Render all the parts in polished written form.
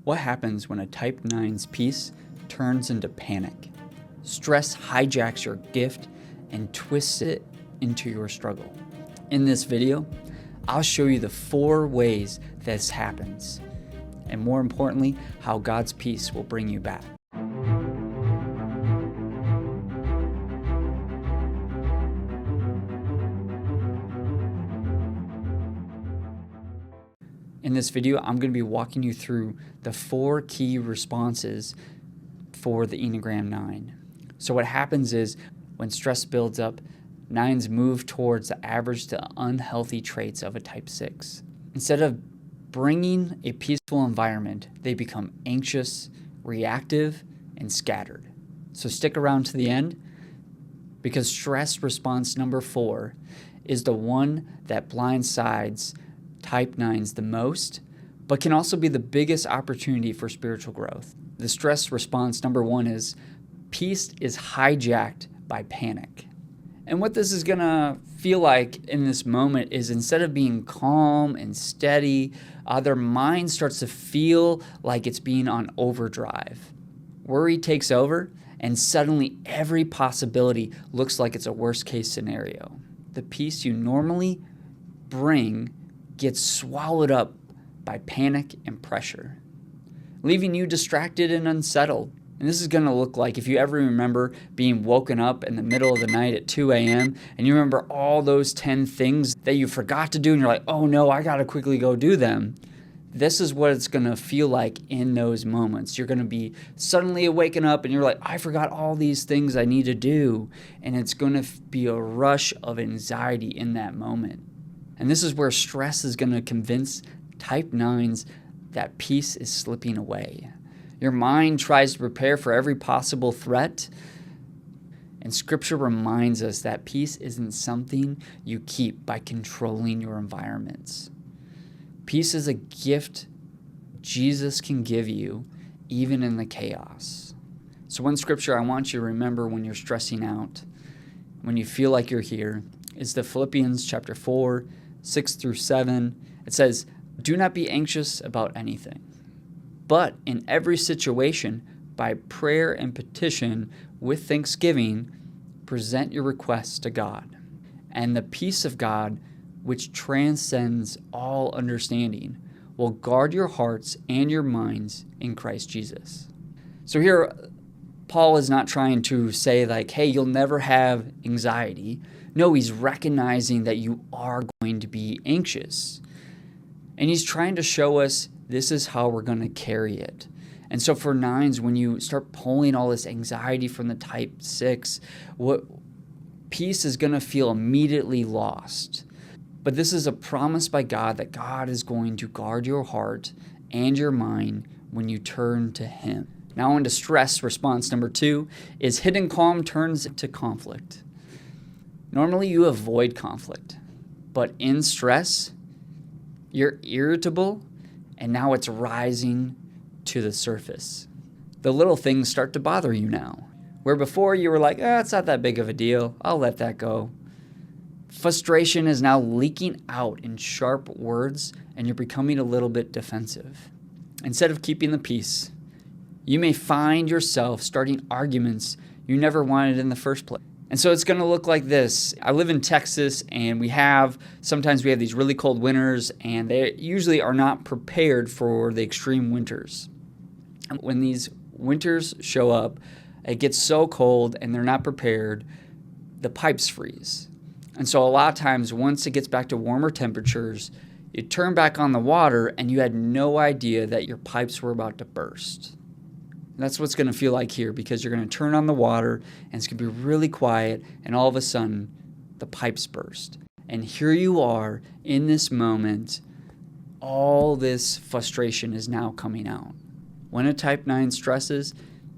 What happens when a type 9's peace turns into panic? Stress hijacks your gift and twists it into your struggle. In this video, I'll show you the 4 ways this happens, and more importantly, how God's peace will bring you back. In this video, I'm going to be walking you through the 4 key responses for the Enneagram 9. So what happens is when stress builds up, 9s move towards the average to unhealthy traits of a type 6. Instead of bringing a peaceful environment, they become anxious, reactive, and scattered. So stick around to the end, because stress response number 4 is the one that blindsides type 9s the most, but can also be the biggest opportunity for spiritual growth. The stress response number 1 is peace is hijacked by panic. And what this is going to feel like in this moment is instead of being calm and steady, their mind starts to feel like it's being on overdrive. Worry takes over, and suddenly every possibility looks like it's a worst case scenario. The peace you normally bring gets swallowed up by panic and pressure, leaving you distracted and unsettled. And this is going to look like, if you ever remember being woken up in the middle of the night at 2 a.m. and you remember all those 10 things that you forgot to do and you're like, oh no, I got to quickly go do them. This is what it's going to feel like in those moments. You're going to be suddenly waking up and you're like, I forgot all these things I need to do. And it's going to be a rush of anxiety in that moment. And this is where stress is going to convince type 9s that peace is slipping away. Your mind tries to prepare for every possible threat, and Scripture reminds us that peace isn't something you keep by controlling your environments. Peace is a gift Jesus can give you even in the chaos. So one scripture I want you to remember when you're stressing out, when you feel like you're here, is the Philippians chapter 4, 6 through 7. It says, "Do not be anxious about anything, but in every situation, by prayer and petition, with thanksgiving, present your requests to God. And the peace of God, which transcends all understanding, will guard your hearts and your minds in Christ Jesus." So here, Paul is not trying to say like, hey, you'll never have anxiety. No, he's recognizing that you are going to be anxious. And he's trying to show us this is how we're going to carry it. And so for 9s, when you start pulling all this anxiety from the type 6, what peace is going to feel immediately lost. But this is a promise by God that God is going to guard your heart and your mind when you turn to Him. Now on to stress response number 2 is hidden calm turns into conflict. Normally you avoid conflict, but in stress, you're irritable, and now it's rising to the surface. The little things start to bother you now. Where before you were like, it's not that big of a deal, I'll let that go. Frustration is now leaking out in sharp words, and you're becoming a little bit defensive. Instead of keeping the peace, you may find yourself starting arguments you never wanted in the first place. And so it's going to look like this. I live in Texas, and sometimes we have these really cold winters, and they usually are not prepared for the extreme winters. When these winters show up, it gets so cold and they're not prepared, the pipes freeze. And so a lot of times, once it gets back to warmer temperatures, you turn back on the water and you had no idea that your pipes were about to burst. That's what's going to feel like here, because you're going to turn on the water and it's going to be really quiet, and all of a sudden the pipes burst. And here you are in this moment, all this frustration is now coming out. When a type 9 stresses,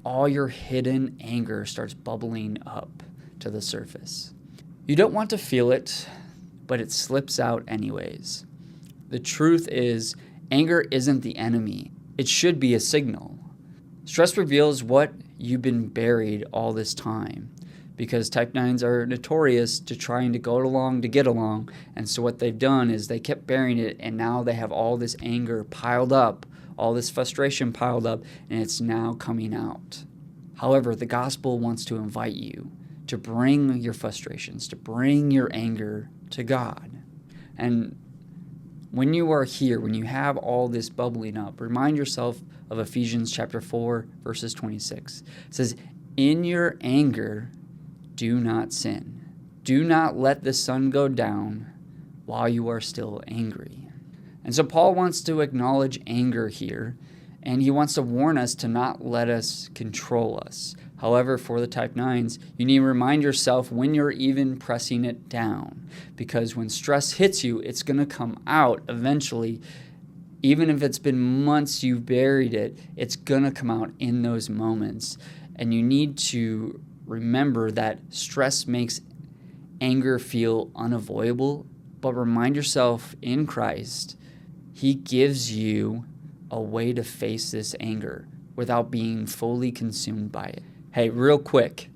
all your hidden anger starts bubbling up to the surface. You don't want to feel it, but it slips out anyways. The truth is, anger isn't the enemy. It should be a signal. Stress reveals what you've been buried all this time, because type 9s are notorious to trying to go along to get along. And so what they've done is they kept burying it, and now they have all this anger piled up all this frustration piled up, and it's now coming out. However, the gospel wants to invite you to bring your frustrations, to bring your anger to God. And when you are here, when you have all this bubbling up, remind yourself of Ephesians chapter 4, verses 26. It says, "In your anger, do not sin. Do not let the sun go down while you are still angry." And so Paul wants to acknowledge anger here, and he wants to warn us to not let us control us. However, for the type 9s, you need to remind yourself when you're even pressing it down, because when stress hits you, it's going to come out eventually. Even if it's been months you've buried it, it's going to come out in those moments. And you need to remember that stress makes anger feel unavoidable, but remind yourself in Christ, He gives you a way to face this anger without being fully consumed by it. Hey, real quick,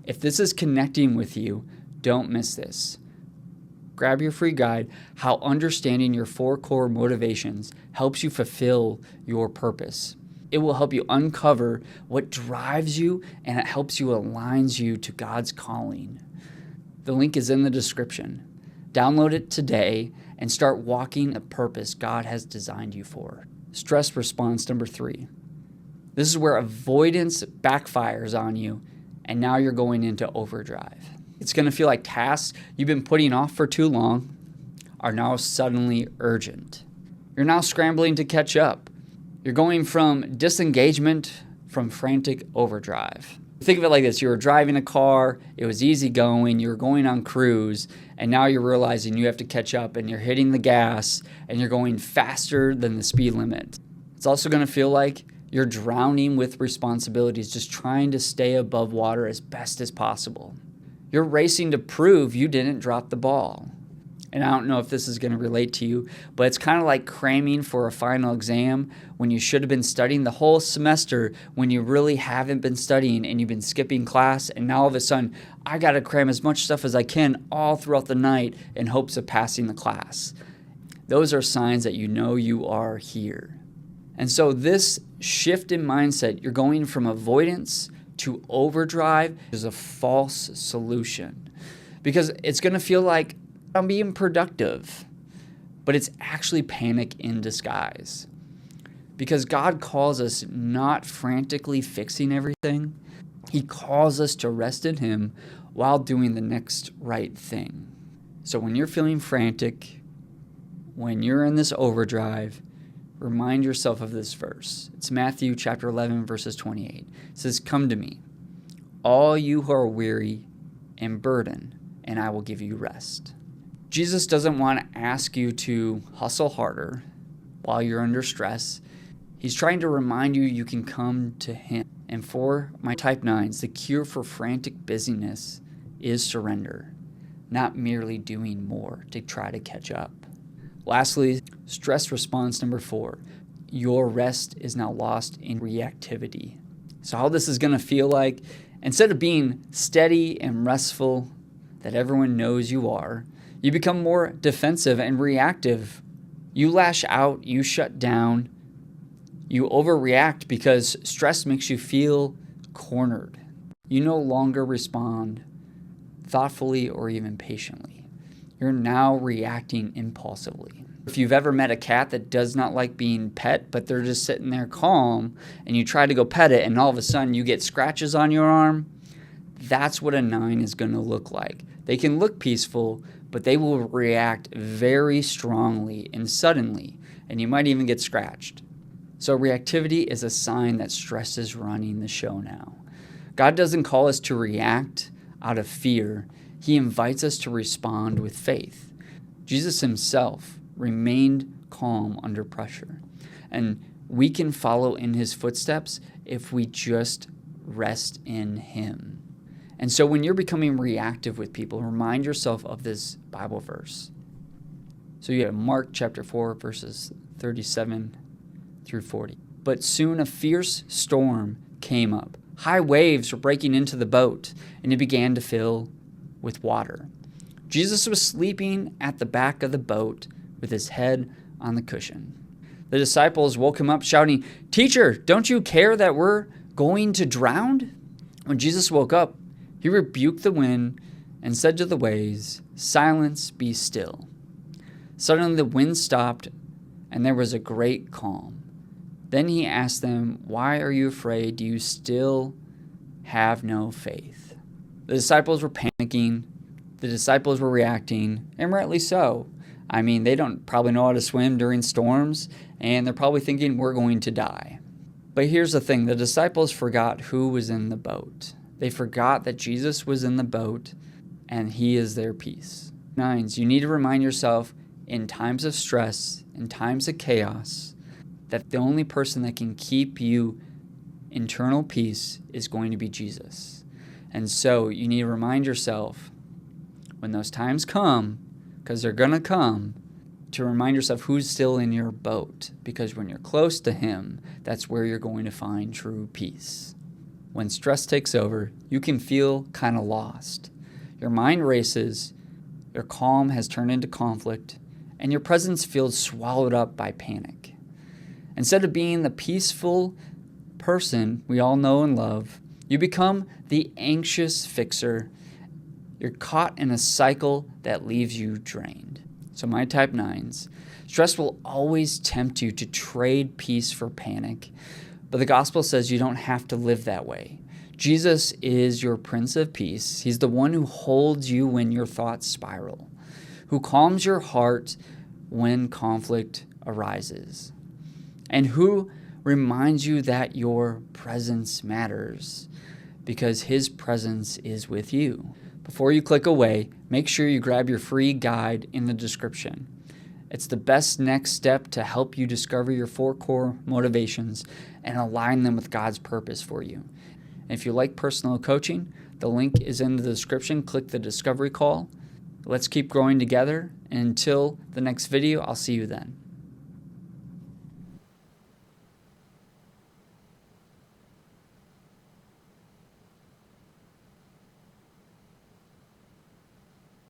if this is connecting with you, don't miss this. Grab your free guide, How Understanding Your 4 Core Motivations Helps You Fulfill Your Purpose. It will help you uncover what drives you, and it helps you aligns you to God's calling. The link is in the description. Download it today and start walking a purpose God has designed you for. Stress response number 3. This is where avoidance backfires on you, and now you're going into overdrive. It's going to feel like tasks you've been putting off for too long are now suddenly urgent. You're now scrambling to catch up. You're going from disengagement from frantic overdrive. Think of it like this. You were driving a car, it was easy going, you were going on cruise, and now you're realizing you have to catch up, and you're hitting the gas, and you're going faster than the speed limit. It's also going to feel like you're drowning with responsibilities, just trying to stay above water as best as possible. You're racing to prove you didn't drop the ball. And I don't know if this is going to relate to you, but it's kind of like cramming for a final exam when you should have been studying the whole semester when you really haven't been studying and you've been skipping class, and now all of a sudden, I got to cram as much stuff as I can all throughout the night in hopes of passing the class. Those are signs that you know you are here. And so this shift in mindset, you're going from avoidance to overdrive, is a false solution, because it's going to feel like I'm being productive, but it's actually panic in disguise. Because God calls us not frantically fixing everything. He calls us to rest in Him while doing the next right thing. So when you're feeling frantic, when you're in this overdrive, remind yourself of this verse. It's Matthew chapter 11, verses 28. It says, "Come to me, all you who are weary and burdened, and I will give you rest." Jesus doesn't want to ask you to hustle harder while you're under stress. He's trying to remind you you can come to Him. And for my type 9s, the cure for frantic busyness is surrender, not merely doing more to try to catch up. Lastly, stress response number 4. Your rest is now lost in reactivity. So how this is going to feel like, instead of being steady and restful that everyone knows you are, you become more defensive and reactive. You lash out, you shut down, you overreact because stress makes you feel cornered. You no longer respond thoughtfully or even patiently. You're now reacting impulsively. If you've ever met a cat that does not like being pet, but they're just sitting there calm, and you try to go pet it, and all of a sudden you get scratches on your arm, that's what a 9 is going to look like. They can look peaceful, but they will react very strongly and suddenly, and you might even get scratched. So reactivity is a sign that stress is running the show now. God doesn't call us to react out of fear. He invites us to respond with faith. Jesus Himself remained calm under pressure, and we can follow in His footsteps if we just rest in Him. And so when you're becoming reactive with people, remind yourself of this Bible verse. So you have Mark chapter 4, verses 37 through 40. "But soon a fierce storm came up. High waves were breaking into the boat, and it began to fill with water. Jesus was sleeping at the back of the boat with his head on the cushion. The disciples woke him up shouting, "Teacher, don't you care that we're going to drown?" When Jesus woke up, he rebuked the wind and said to the waves, "Silence, be still." Suddenly the wind stopped and there was a great calm. Then he asked them, "Why are you afraid? Do you still have no faith?" The disciples were panicking. The disciples were reacting, and rightly so. I mean, they don't probably know how to swim during storms, and they're probably thinking we're going to die. But here's the thing. The disciples forgot who was in the boat. They forgot that Jesus was in the boat, and he is their peace. Nines, you need to remind yourself in times of stress, in times of chaos, that the only person that can keep you internal peace is going to be Jesus. And so you need to remind yourself when those times come, because they're going to come, to remind yourself who's still in your boat. Because when you're close to him, that's where you're going to find true peace. When stress takes over, you can feel kind of lost. Your mind races, your calm has turned into conflict, and your presence feels swallowed up by panic. Instead of being the peaceful person we all know and love, you become the anxious fixer. You're caught in a cycle that leaves you drained. So my type 9s, stress will always tempt you to trade peace for panic, but the gospel says you don't have to live that way. Jesus is your Prince of Peace. He's the one who holds you when your thoughts spiral, who calms your heart when conflict arises, and who reminds you that your presence matters because his presence is with you. Before you click away, make sure you grab your free guide in the description. It's the best next step to help you discover your 4 core motivations and align them with God's purpose for you. And if you like personal coaching, the link is in the description. Click the discovery call. Let's keep growing together. And until the next video, I'll see you then.